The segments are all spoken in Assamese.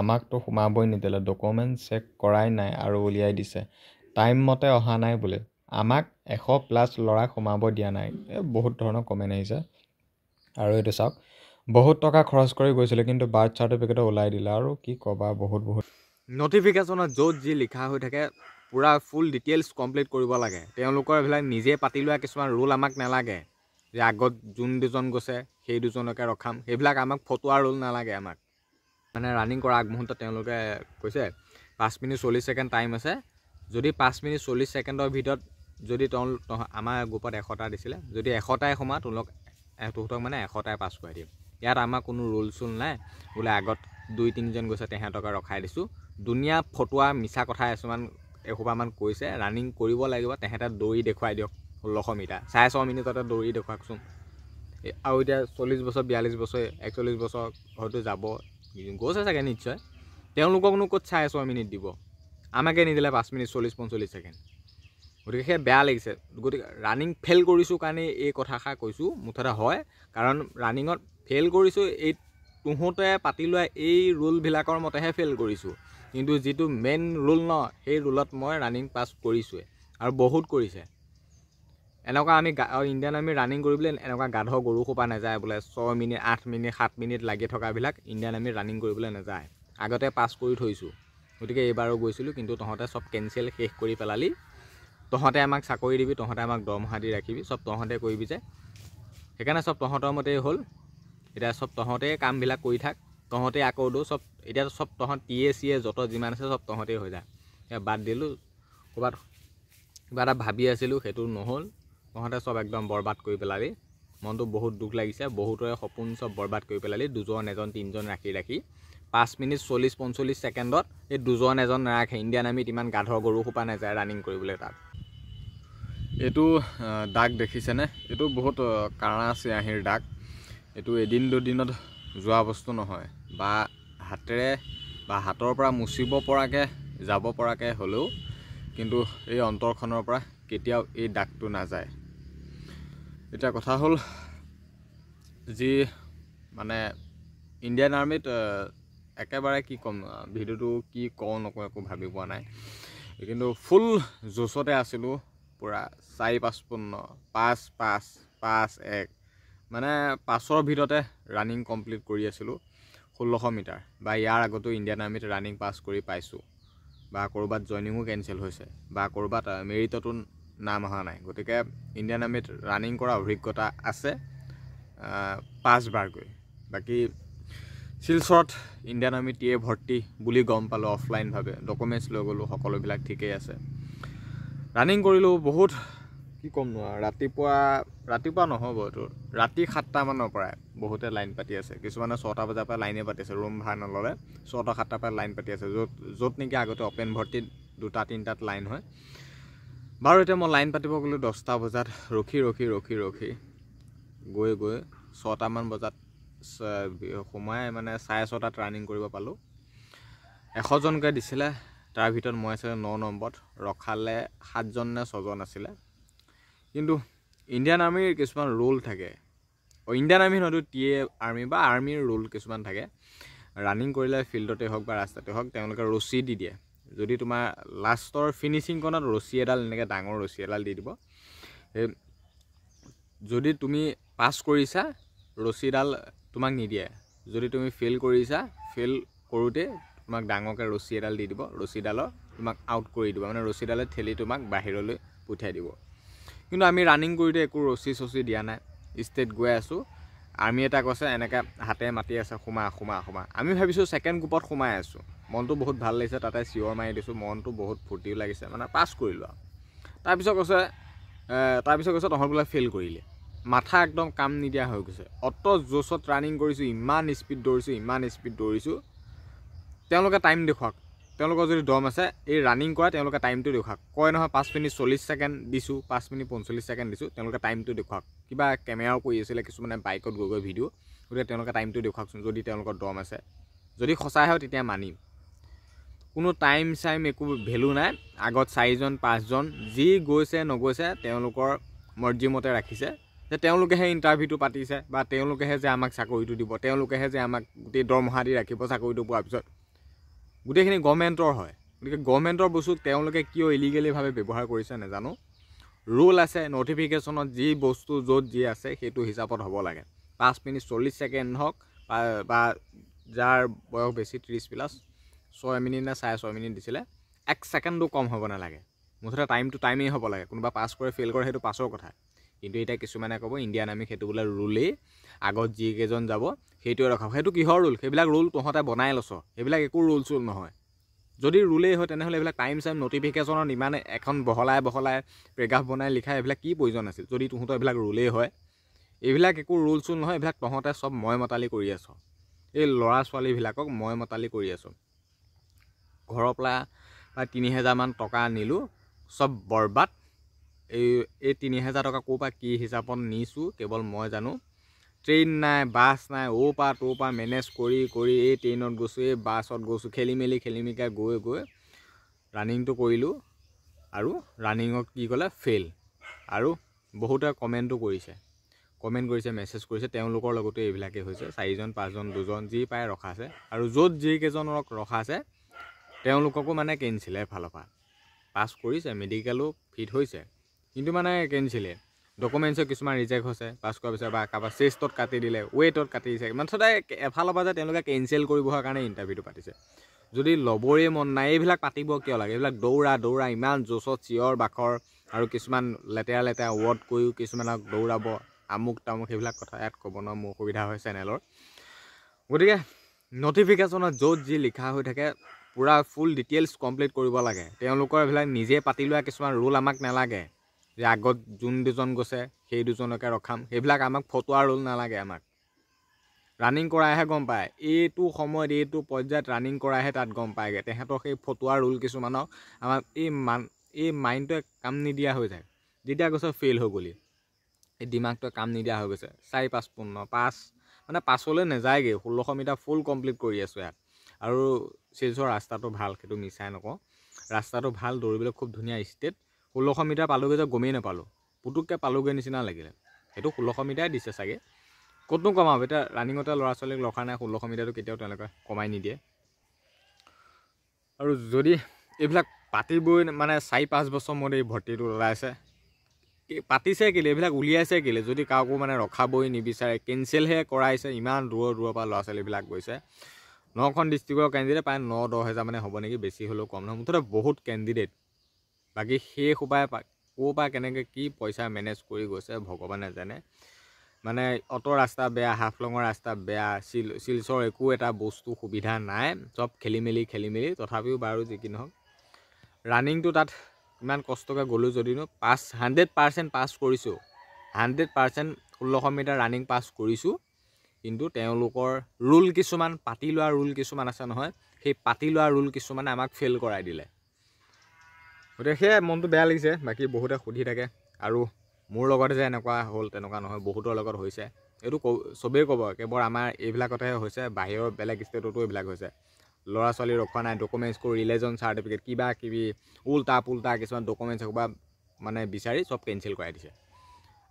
আমাকতো সোমাবই নিদিলে, ডকুমেণ্ট চেক কৰাই নাই আৰু উলিয়াই দিছে। টাইম মতে অহা নাই বোলে, আমাক 100+ ল'ৰাক সোমাব দিয়া নাই। বহুত ধৰণৰ কমেণ্ট আহিছে। আৰু এইটো চাওক, বহুত টকা খৰচ কৰি গৈছিলে কিন্তু বাৰ্থ চাৰ্টিফিকেটো ওলাই দিলে। আৰু কি ক'বা, বহুত নটিফিকেশ্যনত য'ত যি লিখা হৈ থাকে পূৰা ফুল ডিটেইলছ কমপ্লিট কৰিব লাগে। তেওঁলোকৰ এইবিলাক নিজে পাতি লোৱা কিছুমান ৰুল আমাক নালাগে, যে আগত যোন দুজন গৈছে সেই দুজনকে ৰখাম, সেইবিলাক আমাক ফটোৱা ৰুল নালাগে আমাক। মানে ৰানিং কৰা আগমুহূৰ্তত তেওঁলোকে কৈছে 5 মিনিট 40 ছেকেণ্ড টাইম আছে, যদি 5 মিনিট 40 ছেকেণ্ডৰ ভিতৰত যদি আমাৰ গ্ৰুপত 100টা দিছিলে, যদি 100টাই সোমা তহঁতক মানে 100টাই পাছ কৰাই দিম। ইয়াত আমাৰ কোনো ৰুল চুল নাই বোলে আগত 2-3জন গৈছে তেহেঁতকে ৰখাই দিছোঁ। দুনিয়া ফটোৱা মিছা কথা এসোপামান কৈছে। ৰানিং কৰিব লাগিব, তেহেঁতে দৌৰি দেখুৱাই দিয়ক 1600 মিটাৰ 6.5 মিনিটতে দৌৰি দেখুৱাকচোন। আৰু এতিয়া 40 বছৰ 42 বছৰ 41 বছৰ হয়তো যাব গৈছে চাগে নিশ্চয়, তেওঁলোককনো ক'ত 6.5 মিনিট দিব। আমাকে নিদিলে 5 মিনিট 40-45 ছেকেণ্ড। গতিকে সেই বেয়া লাগিছে। গতিকে ৰানিং ফেইল কৰিছোঁ কাৰণে এই কথাষাৰ কৈছোঁ, মুঠতে হয়। কাৰণ ৰানিঙত ফেইল কৰিছোঁ, এই তহঁতে পাতি লোৱা এই ৰুলবিলাকৰ মতেহে ফেইল কৰিছোঁ। কিন্তু যিটো মেইন ৰুল ন, সেই ৰুলত মই ৰানিং পাছ কৰিছোঁৱে, আৰু বহুত কৰিছে। এনেকুৱা আমি ইণ্ডিয়ান আৰ্মি ৰানিং কৰিবলৈ এনেকুৱা গাধ গৰু সোপা নাযায় বোলে 6 মিনিট 8 মিনিট 7 মিনিট লাগি থকাবিলাক ইণ্ডিয়ান আৰ্মি ৰানিং কৰিবলৈ নাযায়। আগতে পাছ কৰি থৈছোঁ। গতিকে এইবাৰো গৈছিলোঁ, কিন্তু তহঁতে চব কেঞ্চেল শেষ কৰি পেলালি। তহঁতে আমাক চাকৰি দিবি, তহঁতে আমাক দৰমহা দি ৰাখিবি, চব তহঁতে কৰিবি যে, সেইকাৰণে চব তহঁতৰ মতেই হ'ল। এতিয়া চব তহঁতেই কামবিলাক কৰি থাক, তহঁতেই আকৌ দৌ চব। এতিয়া চব তহঁত TA যত যিমান আছে চব তহঁতেই হৈ যায়। এতিয়া বাদ দিলোঁ, ক'ৰবাত কিবা এটা ভাবি আছিলোঁ সেইটো নহ'ল। তহঁতে চব একদম বৰবাদ কৰি পেলালি। মনটো বহুত দুখ লাগিছে। বহুতৰে সপোন চব বৰবাদ কৰি পেলালি। 2জন 1জন 3জন ৰাখি 5 মিনিট 40-45 ছেকেণ্ডত এই 2জন 1জন নাৰাখে। ইণ্ডিয়ান আৰ্মিত ইমান গাধ গৰু সোপা নাযায় ৰানিং কৰিবলৈ তাত। এইটো দাগ দেখিছেনে? এইটো বহুত কাৰা চিয়াঁহীৰ দাগ। এইটো এদিন দুদিনত যোৱা বস্তু নহয়, বা হাতেৰে বা হাতৰ পৰা মুচিব পৰাকৈ যাব পৰাকৈ হ'লেও কিন্তু এই অন্তৰখনৰ পৰা কেতিয়াও এই দাগটো নাযায়। এতিয়া কথা হ'ল, যি মানে ইণ্ডিয়ান আৰ্মিত একেবাৰে কি ক'ম, ভিডিঅ'টো কি কওঁ নকওঁ একো ভাবি পোৱা নাই। কিন্তু ফুল জোচতে আছিলোঁ পূৰা 4-5 5-5 5-1 মানে 5ৰ ভিতৰতে ৰানিং কমপ্লিট কৰি আছিলোঁ 1600 মিটাৰ। বা ইয়াৰ আগতো ইণ্ডিয়ান আৰ্মিত ৰানিং পাছ কৰি পাইছোঁ, বা ক'ৰবাত জইনিঙো কেঞ্চেল হৈছে, বা ক'ৰবাত মেৰিটতো নাম অহা নাই। গতিকে ইণ্ডিয়ান আৰ্মিত ৰানিং কৰা অভিজ্ঞতা আছে 5বাৰকৈ। বাকী শিলচৰত ইণ্ডিয়ান আৰ্মি TA ভৰ্তি বুলি গম পালোঁ অফলাইনভাৱে, ডকুমেণ্টছ লৈ গ'লোঁ, সকলোবিলাক ঠিকেই আছে। ৰানিং কৰিলোঁ বহুত, কি ক'ম নো, ৰাতিপুৱা নহ'ব, এইটো ৰাতি 7টামানৰ পৰাই বহুতে লাইন পাতি আছে। কিছুমানে 6টা বজাৰ পৰা লাইনে পাতি আছে, ৰুম ভাড়া নল'লে 6টা-7টাৰ পৰা লাইন পাতি আছে, য'ত নেকি আগতে অপেন ভৰ্তিত 2টা-3টাত লাইন হয়। বাৰু এতিয়া মই লাইন পাতিব গ'লোঁ 10টা বজাত, ৰখি গৈ 6টামান বজাত সোমাই মানে 6:30টাত ৰানিং কৰিব পালোঁ। 100জনকৈ দিছিলে, তাৰ ভিতৰত মই আছিলোঁ 9 নম্বৰত, ৰখালে 7জন নে 6জন আছিলে। কিন্তু ইণ্ডিয়ান আৰ্মিৰ কিছুমান ৰুল থাকে, ইণ্ডিয়ান আৰ্মি নহয়তো TA আৰ্মি বা আৰ্মিৰ ৰুল কিছুমান থাকে। ৰানিং কৰিলে ফিল্ডতে হওক বা ৰাস্তাতে হওক তেওঁলোকে ৰছী দি দিয়ে। যদি তোমাৰ লাষ্টৰ ফিনিচিংকণত ৰছী এডাল এনেকৈ ডাঙৰ ৰছী এডাল দি দিব, সেই যদি তুমি পাছ কৰিছা ৰছীডাল তোমাক নিদিয়ে, যদি তুমি ফেইল কৰিছা ফেইল কৰোঁতে তোমাক ডাঙৰকৈ ৰছী এডাল দি দিব, ৰছীডালৰ তোমাক আউট কৰি দিব, মানে ৰছীডালে ঠেলি তোমাক বাহিৰলৈ পঠিয়াই দিব। কিন্তু আমি ৰানিং কৰোঁতে একো ৰছী চছী দিয়া নাই, ষ্ট্ৰেইট গৈ আছোঁ। আৰ্মি এটা কৈছে এনেকৈ হাতে মাতি আছে সোমা। আমি ভাবিছোঁ ছেকেণ্ড গ্ৰুপত সোমাই আছোঁ, মনটো বহুত ভাল লাগিছে, তাতে চিঞৰ মাৰি দিছোঁ, মনটো বহুত ফূৰ্তিও লাগিছে, মানে পাছ কৰিলোঁ আৰু। তাৰপিছত কৈছে তহঁত বোলে ফেইল কৰিলে। মাথা একদম কাম নিদিয়া হৈ গৈছে। অত জোচত ৰানিং কৰিছোঁ, ইমান স্পীড দৌৰিছোঁ। তেওঁলোকে টাইম দেখুৱাওক, তেওঁলোকৰ যদি দম আছে এই ৰানিং কৰা তেওঁলোকে টাইমটো দেখুৱাওক। কয় নহয় 5 মিনিট 40 ছেকেণ্ড দিছোঁ, 5 মিনিট 45 ছেকেণ্ড দিছোঁ, তেওঁলোকে টাইমটো দেখুৱাওক। কিবা কেমেৰাও কৰি আছিলে কিছুমানে বাইকত গৈ ভিডিঅ', গতিকে তেওঁলোকে টাইমটো দেখুৱাওকচোন যদি তেওঁলোকৰ দম আছে। যদি সঁচাই হয় তেতিয়া মানিম। কোনো টাইম চাইম একো ভেলু নাই। আগত 4জন 5জন যি গৈছে নগৈছে তেওঁলোকৰ মৰ্জিমতে ৰাখিছে, যে তেওঁলোকেহে ইণ্টাৰভিউটো পাতিছে, বা তেওঁলোকেহে যে আমাক চাকৰিটো দিব, তেওঁলোকেহে যে আমাক গোটেই দৰমহা দি ৰাখিব চাকৰিটো পোৱাৰ পিছত। গোটেইখিনি গভৰ্ণমেণ্টৰ হয়। গতিকে গভৰ্ণমেণ্টৰ বস্তু তেওঁলোকে কিয় ইলিগেলিভাৱে ব্যৱহাৰ কৰিছে নাজানো। ৰুল আছে, নটিফিকেশ্যনত যি বস্তু য'ত যি আছে সেইটো হিচাপত হ'ব লাগে। 5 মিনিট 40 ছেকেণ্ড হওক বা যাৰ বয়স বেছি 30+, 6 মিনিট নে 6.5 মিনিট দিছিলে, 1 ছেকেণ্ডো কম হ'ব নালাগে। মুঠতে টাইমটো টাইমেই হ'ব লাগে। কোনোবা পাছ কৰে ফেইল কৰে সেইটো পাছৰ কথা। কিন্তু এতিয়া কিছুমানে ক'ব ইণ্ডিয়ান আৰ্মি সেইটো বোলে ৰুলেই, আগত যিকেইজন যাব সেইটোৱে ৰখাব। সেইটো কিহৰ ৰুল? সেইবিলাক ৰুল তহঁতে বনাই লৈছ, সেইবিলাক একো ৰুল চুল নহয়। যদি ৰুলেই হয় তেনেহ'লে এইবিলাক টাইম নটিফিকেশ্যনত ইমান এখন বহলাই পেৰেগ্ৰাফ বনাই লিখা এইবিলাক কি প্ৰয়োজন আছিল? যদি তহঁতৰ এইবিলাক ৰুলেই হয়, এইবিলাক একো ৰুল চুল নহয়। এইবিলাক তহঁতে চব মই মতালি কৰি আছ। এই ল'ৰা ছোৱালীবিলাকক মই মতালি কৰি আছোঁ। ঘৰৰ পৰা 3000 টকা আনিলোঁ, চব বৰবাদ। এই 3000 টকা ক'ৰ পৰা কি হিচাপত নিছোঁ কেৱল মই জানো। ট্ৰেইন নাই, বাছ নাই, অ'ৰ পৰা মেনেজ কৰি এই ট্ৰেইনত গৈছোঁ, এই বাছত গৈছোঁ, খেলি মেলিকৈ গৈ ৰানিংটো কৰিলোঁ। আৰু ৰানিঙত কি ক'লে? ফেইল। আৰু বহুতে কমেণ্ট কৰিছে, মেছেজ কৰিছে, তেওঁলোকৰ লগতো এইবিলাকেই হৈছে। 4জন 5জন 2জন যি পায় ৰখাইছে। আৰু য'ত যিকেইজনক ৰখাইছে তেওঁলোককো মানে কেঞ্চিলে এফালৰ পৰা। পাছ কৰিছে, মেডিকেলো ফিট হৈছে, কিন্তু মানে কেঞ্চিলে। ডকুমেণ্টছো কিছুমান ৰিজেক্ট হৈছে পাছ কৰাৰ পিছত, বা কাৰোবাৰ চেষ্টত কাটি দিলে, ৱেইটত কাটি দিছে। মানে সদায় এফালৰ পৰা যে তেওঁলোকে কেঞ্চেল কৰিবৰ কাৰণে ইণ্টাৰভিউটো পাতিছে। যদি ল'বৰে মন নাই, এইবিলাক পাতিব কিয় লাগে? এইবিলাক দৌৰা ইমান জোচত চিঞৰ বাখৰ আৰু কিছুমান লেতেৰা ৱৰ্ড কৈও কিছুমানক দৌৰাব, আমুক তামুক, সেইবিলাক কথা ইয়াত ক'ব নোৱাৰো, মোৰ অসুবিধা হয় চেনেলৰ। গতিকে নটিফিকেশ্যনত য'ত যি লিখা হৈ থাকে পূৰা ফুল ডিটেইলছ কমপ্লিট কৰিব লাগে। তেওঁলোকৰ এইবিলাক নিজে পাতি লোৱা কিছুমান ৰুল আমাক নালাগে, যে আগত যোন দুজন গৈছে সেই দুজনকে ৰখাম। সেইবিলাক আমাক ফটোৱা ৰুল নালাগে। আমাক ৰানিং কৰাইহে গম পায়, এইটো সময়ত এইটো পৰ্যায়ত ৰানিং কৰাইহে তাত গম পায়গৈ। তেহেঁতৰ সেই ফটোৱা ৰুল কিছুমানক আমাক এই মাইণ্ডটোৱে কাম নিদিয়া হৈ যায়। যেতিয়া গৈছে ফেইল হৈ গ'লি, এই দিমাগটোৱে কাম নিদিয়া হৈ গৈছে। 4-5 মানে পাছলৈ নাযায়গৈ। 1600 মিটাৰ ফুল কমপ্লিট কৰি আছোঁ ইয়াত। আৰু শিলচৰ ৰাস্তাটো ভাল, সেইটো মিছাই নকওঁ। ৰাস্তাটো ভাল, দৌৰিবলৈ খুব ধুনীয়া ষ্টেট। 1600 মিটাৰ পালোগৈ যে গমেই নাপালোঁ, পুতুককৈ পালোগৈ নিচিনা লাগিলে। সেইটো 1600 মিটাৰ দিছে চাগে, ক'তনো কমাব। এতিয়া ৰানিঙতে ল'ৰা ছোৱালীক ৰখা নাই, 1600 মিটাৰটো কেতিয়াও তেওঁলোকে কমাই নিদিয়ে। আৰু যদি এইবিলাক পাতিবই মানে 4-5 বছৰ মূৰত এই ভৰ্তিটো ওলাইছে, পাতিছে কেলৈ, এইবিলাক উলিয়াইছে কেলৈ? যদি কাকো মানে ৰখাবই নিবিচাৰে, কেঞ্চেলহে কৰাইছে। ইমান দূৰৰ পৰা ল'ৰা ছোৱালীবিলাক গৈছে। 9খন ডিষ্ট্ৰিক্টৰ কেণ্ডিডেট প্ৰায় 9-10 হাজাৰ মানে হ'ব নেকি, বেছি হ'লেও কম নহয়। মুঠতে বহুত কেণ্ডিডেট। বাকী সেই সোপাই ক'ৰ পৰা কেনেকৈ কি পইচা মেনেজ কৰি গৈছে ভগৱানে জানে। মানে অটো ৰাস্তা বেয়া, হাফলঙৰ ৰাস্তা বেয়া, শিলচৰ একো এটা বস্তু সুবিধা নাই, চব খেলি মেলি। তথাপিও বাৰু যি কি নহওক, ৰানিংটো তাত ইমান কষ্টকৈ গ'লোঁ যদিনো 100% পাছ কৰিছোঁ। 100% 1600 মিটাৰ ৰানিং পাছ কৰিছোঁ। কিন্তু তেওঁলোকৰ ৰুল কিছুমান, পাতি লোৱা ৰুল কিছুমান আছে নহয়, সেই পাতি লোৱা ৰুল কিছুমানে আমাক ফেইল কৰাই দিলে। গতিকে সেয়াই মনটো বেয়া লাগিছে। বাকী বহুতে সুধি থাকে, আৰু মোৰ লগত যে এনেকুৱা হ'ল তেনেকুৱা নহয়, বহুতৰ লগত হৈছে। এইটো চবেই ক'ব, কেৱল আমাৰ এইবিলাকতহে হৈছে, বাহিৰৰ বেলেগ ষ্টেটতো এইবিলাক হৈছে। ল'ৰা ছোৱালী ৰখোৱা নাই, ডকুমেণ্টছ কৰি ৰিলেজন চাৰ্টিফিকেট কিবা কিবি উল্টা পুল্টা কিছুমান ডকুমেণ্টছ ক'ৰবাত মানে বিচাৰি চব কেঞ্চেল কৰাই দিছে।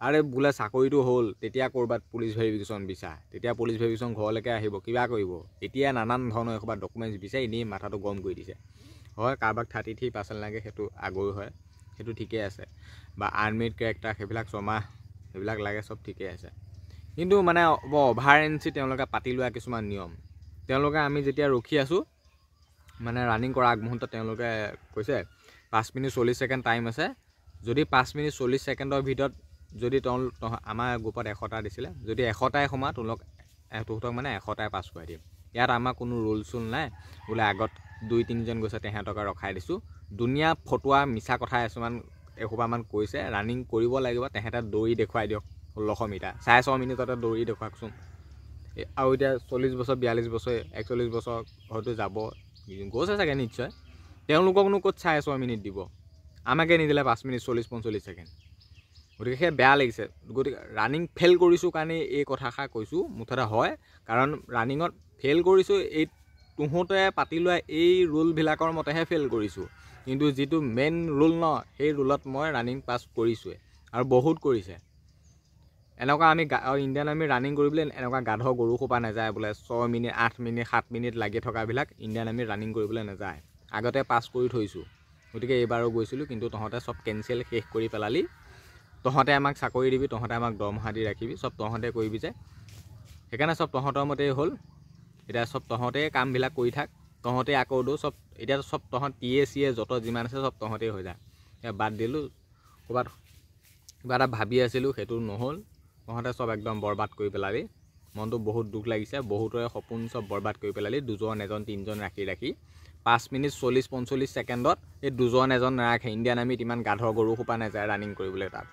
আৰে বোলে চাকৰিটো হ'ল, তেতিয়া ক'ৰবাত পুলিচ ভেৰিফিকেশ্যন বিচাৰ, তেতিয়া পুলিচ ভেৰিফিকেশ্যন ঘৰলৈকে আহিব, কিবা কৰিব। এতিয়া নানান ধৰণৰ ক'ৰবাত ডকুমেণ্টছ বিচাৰি এনেই মাথাটো গৰম কৰি দিছে। হয়, কাৰোবাক 33% লাগে, সেইটো আগৰ হয়, সেইটো ঠিকেই আছে। বা আৰ্মিড কেৰেক্টাৰ সেইবিলাক 6 মাহ সেইবিলাক লাগে, চব ঠিকেই আছে। কিন্তু মানে অভাৰ এনচি তেওঁলোকে পাতি লোৱা কিছুমান নিয়ম। তেওঁলোকে আমি যেতিয়া ৰখি আছোঁ মানে ৰানিং কৰা আগমুহূৰ্তত তেওঁলোকে কৈছে 5 মিনিট 40 ছেকেণ্ড টাইম আছে। যদি 5 মিনিট 40 ছেকেণ্ডৰ ভিতৰত যদি আমাৰ গ্ৰুপত 100টা দিছিলে, যদি 100টাই সোমা তহঁতক মানে 100টাই পাছ কৰাই দিম। ইয়াত আমাৰ কোনো ৰুল চুল নাই, বোলে আগত 2-3জন গৈছে তেহেঁতকে ৰখাই দিছোঁ। দুনীয়া ফটোৱা মিছা কথা এসোপামান কৈছে। ৰানিং কৰিব লাগিব, তেহেঁতে দৌৰি দেখুৱাই দিয়ক 1600 মিটাৰ 6.5 মিনিটতে দৌৰি দেখুৱাকচোন। আৰু এতিয়া 40 বছৰ 42 বছৰ 41 বছৰ হয়তো যাব, গৈছে চাগে নিশ্চয়। তেওঁলোককনো ক'ত 6.5 মিনিট দিব? আমাকে নিদিলে 5 মিনিট 40-45 ছেকেণ্ড। গতিকে সেই বেয়া লাগিছে। গতিকে ৰানিং ফেইল কৰিছোঁ কাৰণে এই কথাষাৰ কৈছোঁ। মুঠতে হয়, কাৰণ ৰানিঙত ফেইল কৰিছোঁ, এই তহঁতে পাতি লোৱা এই ৰুলবিলাকৰ মতেহে ফেইল কৰিছোঁ। কিন্তু যিটো মেইন ৰুল ন, সেই ৰুলত মই ৰানিং পাছ কৰিছোঁৱে, আৰু বহুত কৰিছে। এনেকুৱা আমি ইণ্ডিয়ান আৰ্মি ৰানিং কৰিবলৈ এনেকুৱা গাধ গৰু সোপা নাযায় বোলে 6 মিনিট 8 মিনিট 7 মিনিট লাগি থকাবিলাক ইণ্ডিয়ান আৰ্মি ৰানিং কৰিবলৈ নাযায়। আগতে পাছ কৰি থৈছোঁ, গতিকে এইবাৰো গৈছিলোঁ, কিন্তু তহঁতে চব কেঞ্চেল শেষ কৰি পেলালি। তহঁতে আমাক চাকৰি দিবি, তহঁতে আমাক দৰমহা দি ৰাখিবি, চব তহঁতে কৰিবি যে, সেইকাৰণে চব তহঁতৰ মতেই হ'ল। এতিয়া চব তহঁতেই কামবিলাক কৰি থাক, তহঁতেই আকৌ দৌ চব, এতিয়া চব তহঁত টিয়ে যত যিমান আছে চব তহঁতেই হৈ যায়। এতিয়া বাদ দিলোঁ, ক'ৰবাত কিবা এটা ভাবি আছিলোঁ, সেইটো নহ'ল। তহঁতে চব একদম বৰবাদ কৰি পেলালি, মনটো বহুত দুখ লাগিছে। বহুতৰে সপোন চব বৰবাদ কৰি পেলালি, 2জন 1জন 3জন ৰাখি 5 মিনিট 40-45 ছেকেণ্ডত এই 2জন 1জন নাৰাখে। ইণ্ডিয়ান আৰ্মিত ইমান গাধৰ গৰু সোপা নাযায় ৰানিং কৰিবলৈ তাত,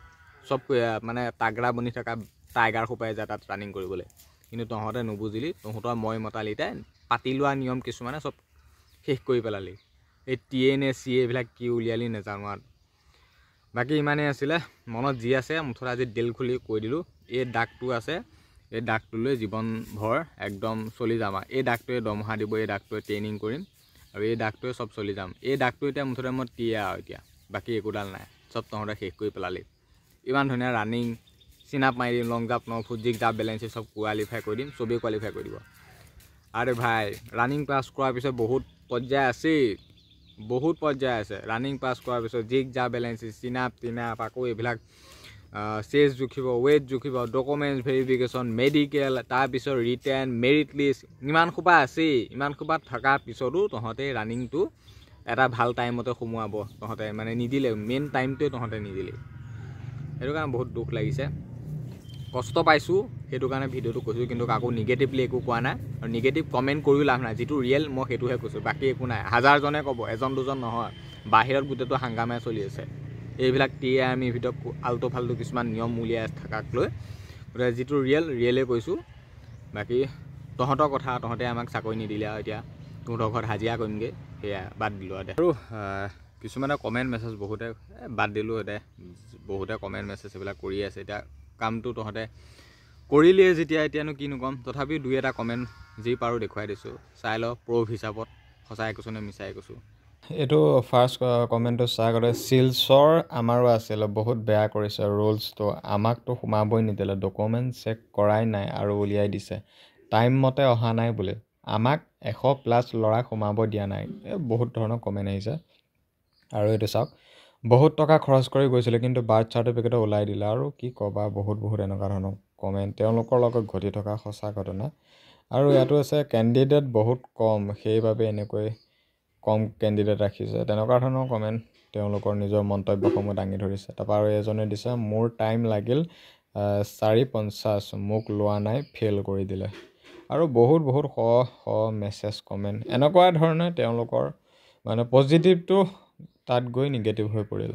চব মানে তাগৰা বনি থকা টাইগাৰ সোপাই যায় তাত ৰানিং কৰিবলৈ। কিন্তু তহঁতে নুবুজিলি, তহঁতৰ মই মতালিটাই পাতি লোৱা নিয়ম কিছুমানে চব শেষ কৰি পেলালি। এই TNA CA এইবিলাক কি উলিয়ালি নাজানো আৰু। বাকী ইমানেই আছিলে, মনত যি আছে মুঠতে আজি দিল খুলি কৈ দিলোঁ। এই দাগটো আছে, এই দাগটোলৈ জীৱনভৰ একদম চলি যাম আৰু। এই দাগটোৱে দৰমহা দিব, এই দাগটোৱে ট্ৰেইনিং কৰিম, আৰু এই দাগটোৱে চব চলি যাম। এই দাগটো এতিয়া মুঠতে মই টিয়ে আৰু এতিয়া বাকী একোডাল নাই, চব তহঁতে শেষ কৰি পেলালি। ইমান ধুনীয়া ৰানিং, চিন আপ মাৰি দিম, লং জাম্প, ন ফুট, জিগ জাম্প, বেলেঞ্চ চব কোৱালিফাই কৰি দিম, চবেই কোৱালিফাই কৰি দিব। আৰে ভাই ৰানিং পাছ কৰাৰ পিছত বহুত পৰ্যায় আছেই, বহুত পৰ্যায় আছে। ৰানিং পাছ কৰাৰ পিছত জিগ জাম্প, বেলেঞ্চ, চিন আপ আকৌ এইবিলাক চেষ্ট জুখিব, ৱেইট জুখিব, ডকুমেণ্টছ ভেৰিফিকেশ্যন, মেডিকেল, তাৰপিছত ৰিটেন, মেৰিট লিষ্ট, ইমান সোপা আছেই। ইমান সোপা থকাৰ পিছতো তহঁতে ৰানিংটো এটা ভাল টাইমতে সোমোৱাব তহঁতে মানে নিদিলে, মেইন টাইমটোৱে তহঁতে নিদিলে। সেইটো কাৰণে বহুত দুখ লাগিছে, কষ্ট পাইছোঁ, সেইটো কাৰণে ভিডিঅ'টো কৈছোঁ। কিন্তু কাকো নিগেটিভলি একো কোৱা নাই, আৰু নিগেটিভ কমেণ্ট কৰিও লাভ নাই। যিটো ৰিয়েল মই সেইটোহে কৈছোঁ, বাকী একো নাই। 1000জনে ক'ব, 1জন 2জন নহয়, বাহিৰত গোটেইটো হাংগামাই চলি আছে। এইবিলাক টিয়ে আৰ্মিৰ ভিতৰত আল্টু ফাল্টু কিছুমান নিয়ম উলিয়াই থকাক লৈ, গতিকে যিটো ৰিয়েলেই কৈছোঁ। বাকী তহঁতৰ কথা, তহঁতে আমাক চাকৰি নিদিলে আৰু এতিয়া তহঁতৰ ঘৰত হাজিৰা কৰিমগৈ, সেয়া বাদ দিলোঁ আৰু। আৰু কিছুমানে কমেণ্ট মেছেজ বহুতে বাদ দিলোঁ, এতিয়া বহুতে কমেণ্ট মেছেজ এইবিলাক কৰি আছে। এতিয়া কামটো তহঁতে কৰিলিয়ে যেতিয়া, এতিয়ানো কিনো ক'ম। তথাপিও 2-এটা কমেণ্ট যি পাৰোঁ দেখুৱাই দিছোঁ, চাই ল প্ৰুফ হিচাপত সঁচাই কৈছোঁ নে মিছাই কৈছোঁ। এইটো ফাৰ্ষ্ট কমেণ্টটো চা আগতে, শিলচৰ আমাৰো আছিলে, বহুত বেয়া কৰিছে ৰুলছটো, আমাকতো সোমাবই নিদিলে, ডকুমেণ্ট চেক কৰাই নাই আৰু উলিয়াই দিছে, টাইম মতে অহা নাই বুলি, আমাক 100+ ল'ৰাক সোমাব দিয়া নাই। বহুত ধৰণৰ কমেণ্ট আহিছে। আৰু এইটো চাওক, বহুত টকা খৰচ কৰি গৈছিলে কিন্তু বাৰ্থ চাৰ্টিফিকেটো ওলাই দিলে, আৰু কি ক'বা, বহুত এনেকুৱা ধৰণৰ কমেণ্ট তেওঁলোকৰ লগত ঘটি থকা সঁচা ঘটনা। আৰু ইয়াতো আছে, কেণ্ডিডেট বহুত কম, সেইবাবে এনেকৈ কম কেণ্ডিডেট ৰাখিছে, তেনেকুৱা ধৰণৰ কমেণ্ট তেওঁলোকৰ নিজৰ মন্তব্যসমূহ দাঙি ধৰিছে। তাৰপৰা আৰু এজনে দিছে, মোৰ টাইম লাগিল 4:50, মোক লোৱা নাই, ফেইল কৰি দিলে। আৰু বহুত শ মেছেজ কমেণ্ট এনেকুৱা ধৰণে তেওঁলোকৰ মানে পজিটিভটো তাত গৈ নিগেটিভ হৈ পৰিল।